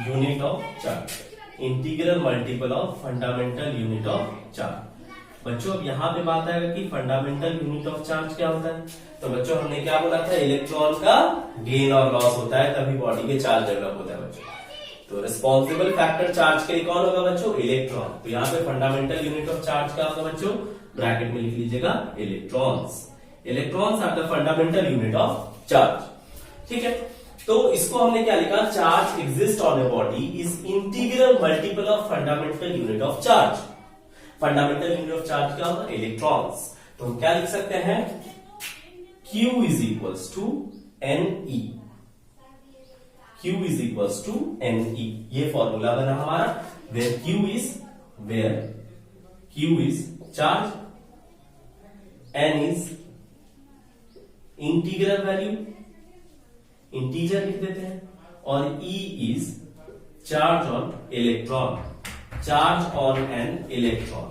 unit of charge, integral multiple of fundamental unit of charge. बच्चों अब यहां पे बात आएगा कि फंडामेंटल यूनिट ऑफ चार्ज क्या होता है। तो बच्चों हमने क्या बोला था, इलेक्ट्रॉन का गेन और लॉस होता है तभी बॉडी के चार्ज डेवलप होता है बच्चों। तो रिस्पॉन्सिबल फैक्टर चार्ज के लिए कौन होगा बच्चों, इलेक्ट्रॉन। तो यहाँ पे फंडामेंटल यूनिट ऑफ चार्ज क्या होगा बच्चों, ब्रैकेट में लिख लीजिएगा electrons. Electrons are the fundamental unit of charge, ठीक है। तो इसको हमने क्या लिखा, charge exist on a body is integral multiple of fundamental unit of charge. Fundamental unit of charge क्या होगा, इलेक्ट्रॉन्स। तो हम क्या लिख सकते हैं, Q is equals to NE, Q is equals to NE। ये फॉर्मूला बना हमारा, where Q is charge, N is integral value, integer लिख देते हैं, और E is charge on electron, charge on an electron.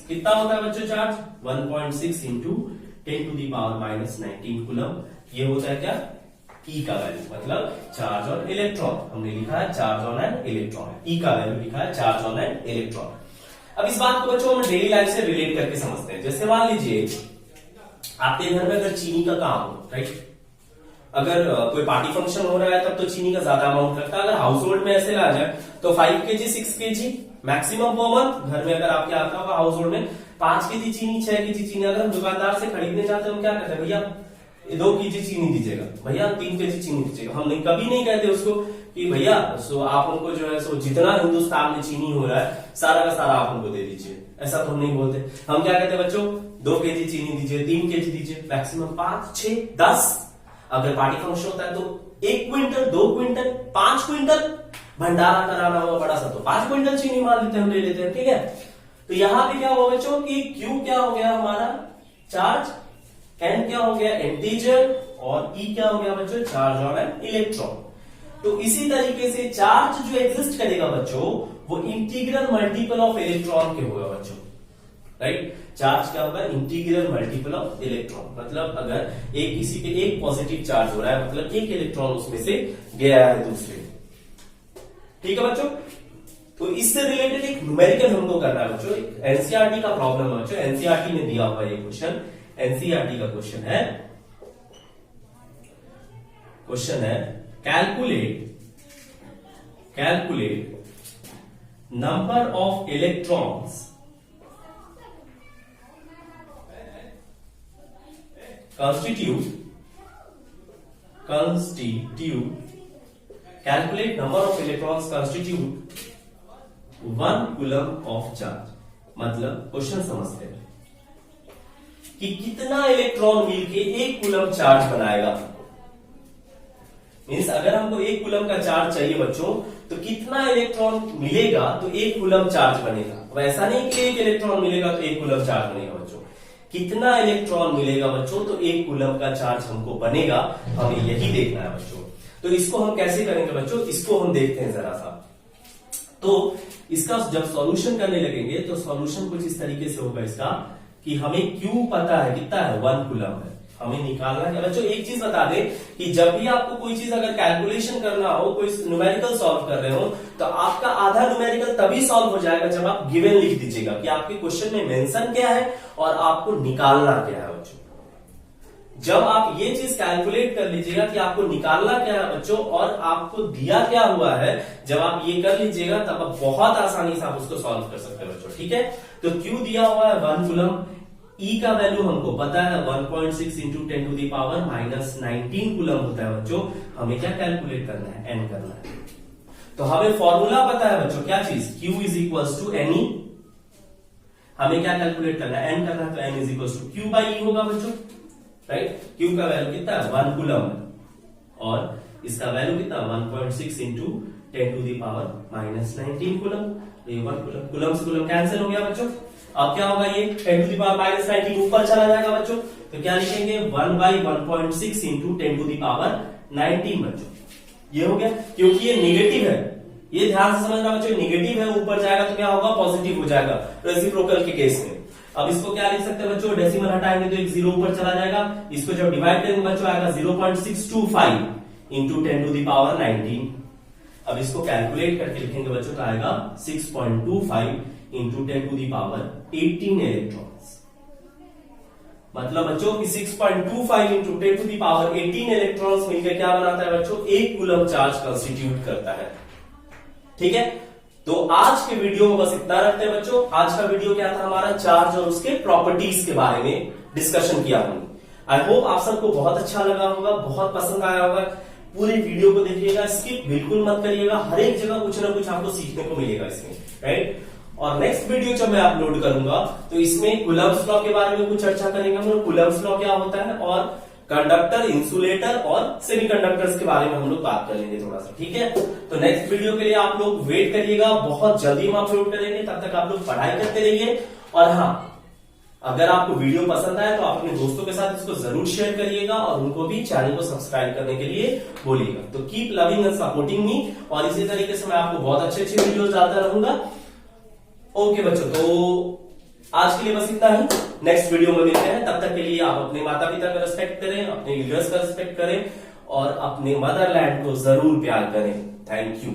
कितना होता है बच्चों charge, 1.6 into 10 to the power -19 coulomb. ये होता है क्या, E का वैल्यू, मतलब चार्ज ऑन इलेक्ट्रॉन। हमने लिखा है charge on an electron, E का वैल्यू लिखा है चार्ज ऑन एन इलेक्ट्रॉन। अब इस बात को बच्चों हम डेली लाइफ से रिलेट करके समझते हैं। जैसे मान लीजिए आपके घर में अगर चीनी का काम हो, राइट, अगर कोई पार्टी फंक्शन हो रहा है तब तो चीनी का ज्यादा अमाउंट लगता है। अगर हाउस होल्ड में ऐसे आ जाए तो 5 kg 6 kg maximum per month घर में अगर आपके आता होगा हाउस होल्ड में 5 kg चीनी 6 kg चीनी। अगर हम दुकानदार से खरीदने जाते हैं हम क्या कहते हैं, भैया 2 kg चीनी दीजिएगा, भैया 3 kg चीनी दीजिएगा। हम नहीं, कभी नहीं कहते उसको कि भैया सो आप उनको जो है सो जितना हिंदुस्तान में चीनी हो रहा है सारा का सारा आप उनको दे दीजिए, ऐसा तो हम नहीं बोलते। हम क्या कहते हैं बच्चों, 2 kg चीनी दीजिए, 3 kg दीजिए, मैक्सिमम 5 6 10। अगर पार्टी फंक्शन होता है तो 1 क्विंटल 2 क्विंटल 5 क्विंटल भंडारा कराना हुआ बड़ा सा तो 5 क्विंटल चीनी मान लेते हैं, हम ले लेते हैं, ठीक है। तो यहां पे क्या हुआ बच्चों कि Q क्या हो गया हमारा चार्ज, N क्या हो गया इंटीजर, और E क्या हो गया बच्चों चार्ज ऑन एन इलेक्ट्रॉन। तो इसी तरीके से चार्ज जो एग्जिस्ट करेगा बच्चों वो इंटीग्रल मल्टीपल ऑफ इलेक्ट्रॉन के होगा बच्चों। राइट। चार्ज क्या होगा, इंटीग्रल मल्टीपल ऑफ इलेक्ट्रॉन, मतलब अगर एक किसी पे एक पॉजिटिव चार्ज हो रहा है मतलब एक इलेक्ट्रॉन उसमें से गया है दूसरे। ठीक है बच्चों, तो इससे रिलेटेड एक न्यूमेरिकल हमको करना है बच्चों, एक एनसीईआरटी का प्रॉब्लम है बच्चों, एनसीईआरटी ने दिया हुआ ये क्वेश्चन, एनसीईआरटी का क्वेश्चन है calculate number of electrons calculate number of electrons constitute 1 coulomb of charge। मतलब क्वेश्चन समझते हैं कि कितना इलेक्ट्रॉन मिलके 1 कूलम चार्ज बनाएगा। मीन्स अगर हमको 1 कूलम का चार्ज चाहिए बच्चों तो कितना इलेक्ट्रॉन मिलेगा तो 1 कूलम चार्ज बनेगा। वैसा नहीं कि 1 इलेक्ट्रॉन मिलेगा तो 1 कूलम चार्ज बनेगा बच्चों, कितना इलेक्ट्रॉन मिलेगा बच्चों तो 1 कूलम का चार्ज हमको बनेगा, हमें यही देखना है बच्चों। तो इसको हम कैसे करेंगे बच्चों, इसको हम देखते हैं जरा सा। तो इसका जब सॉल्यूशन करने लगेंगे तो सॉल्यूशन कुछ इस तरीके से होगा इसका कि हमें क्यू पता है कितना है, 1 कूलम है, हमें निकालना है बच्चों। एक चीज बता दें कि जब भी आपको कोई चीज अगर कैलकुलेशन करना हो, कोई न्यूमेरिकल सॉल्व कर रहे हो तो आपका आधा न्यूमेरिकल तभी सॉल्व हो जाएगा जब आप गिवन लिख दीजिएगा कि आपके क्वेश्चन में मेंशन क्या है और आपको निकालना क्या है बच्चों। जब आप ये चीज कैलकुलेट कर लीजिएगा कि आपको निकालना क्या है बच्चों और आपको दिया क्या हुआ है, जब आप ये कर लीजिएगा तब आप बहुत आसानी से आप उसको सॉल्व कर सकते हैं बच्चों। ठीक है, तो क्यू दिया हुआ है 1 कूलम, ई का वैल्यू हमको पता है 1.6 into 10 to the power -19 coulomb होता है बच्चों। हमें क्या कैलकुलेट करना है, एन करना है। तो हमें फॉर्मूला पता है बच्चों, क्या चीज, Q is equals to N E. हमें क्या कैलकुलेट करना है, एन करना है, तो N is equals to Q by E होगा बच्चों, राइट। क्यू का वैल्यू कितना है 1 कूलम और इसका वैल्यू कितना 1.6 into 10 to the power -19 coulomb. ये 1 कूलम, कूलम से कूलम कैंसिल हो गया बच्चों। अब क्या होगा, ये 10 टू दी पावर -19 ऊपर चला जाएगा बच्चों, तो क्या लिखेंगे 1 by 1.6 into 10 to the power 19 बच्चों। ये हो गया, क्योंकि ये निगेटिव है, ये ध्यान से समझना बच्चों, निगेटिव है, ऊपर जाएगा तो क्या होगा, पॉजिटिव हो जाएगा रेसिप्रोकल के केस में। अब इसको क्या लिख सकते हैं बच्चों, डेसिमल हटाएंगे तो एक 0 ऊपर चला जाएगा, इसको जब डिवाइड करेंगे बच्चों आएगा 0.625 इंटू 10 टू दी पावर 19। अब इसको कैलकुलेट करके लिखेंगे बच्चों तो आएगा 6.25 into 10 to the power 18 electrons. मतलब बच्चों कि 6.25 into 10 to the power 18 electrons मिलकर क्या बनाता है बच्चों, 1 कूलम चार्ज कंस्टिट्यूट करता है। ठीक है, तो आज के वीडियो में बस इतना रखते हैं बच्चों। आज का वीडियो क्या था हमारा, चार्ज और उसके प्रॉपर्टीज के बारे में डिस्कशन किया हमने। आई होप आप सबको बहुत अच्छा लगा होगा, बहुत पसंद आया होगा। पूरे वीडियो को देखिएगा, स्किप बिल्कुल मत करिएगा, हर एक जगह कुछ ना कुछ आपको सीखने को मिलेगा इसमें, राइट। और नेक्स्ट वीडियो जब मैं अपलोड करूंगा तो इसमें कूलम्ब्स लॉ के बारे में कुछ चर्चा करेंगे हम लोग, कूलम्ब्स लॉ क्या होता है और कंडक्टर, इंसुलेटर और सेमीकंडक्टर्स के बारे में हम लोग बात कर लेंगे थोड़ा सा। ठीक है, तो नेक्स्ट वीडियो के लिए आप लोग वेट करिएगा, बहुत जल्दी हम अपलोड करेंगे, तब तक आप लोग पढ़ाई करते रहिए। और हाँ, अगर आपको वीडियो पसंद आए तो आप अपने दोस्तों के साथ इसको जरूर शेयर करिएगा और उनको भी चैनल को सब्सक्राइब करने के लिए बोलिएगा। तो keep loving and supporting me, और इसी तरीके से मैं आपको बहुत अच्छे अच्छे वीडियो डालता रहूंगा। ओके बच्चों, तो आज के लिए बस इतना ही, नेक्स्ट वीडियो में मिलते हैं। तब तक के लिए आप अपने माता पिता का रिस्पेक्ट करें, अपने लीडर्स का रिस्पेक्ट करें और अपने मदरलैंड को जरूर प्यार करें। Thank you.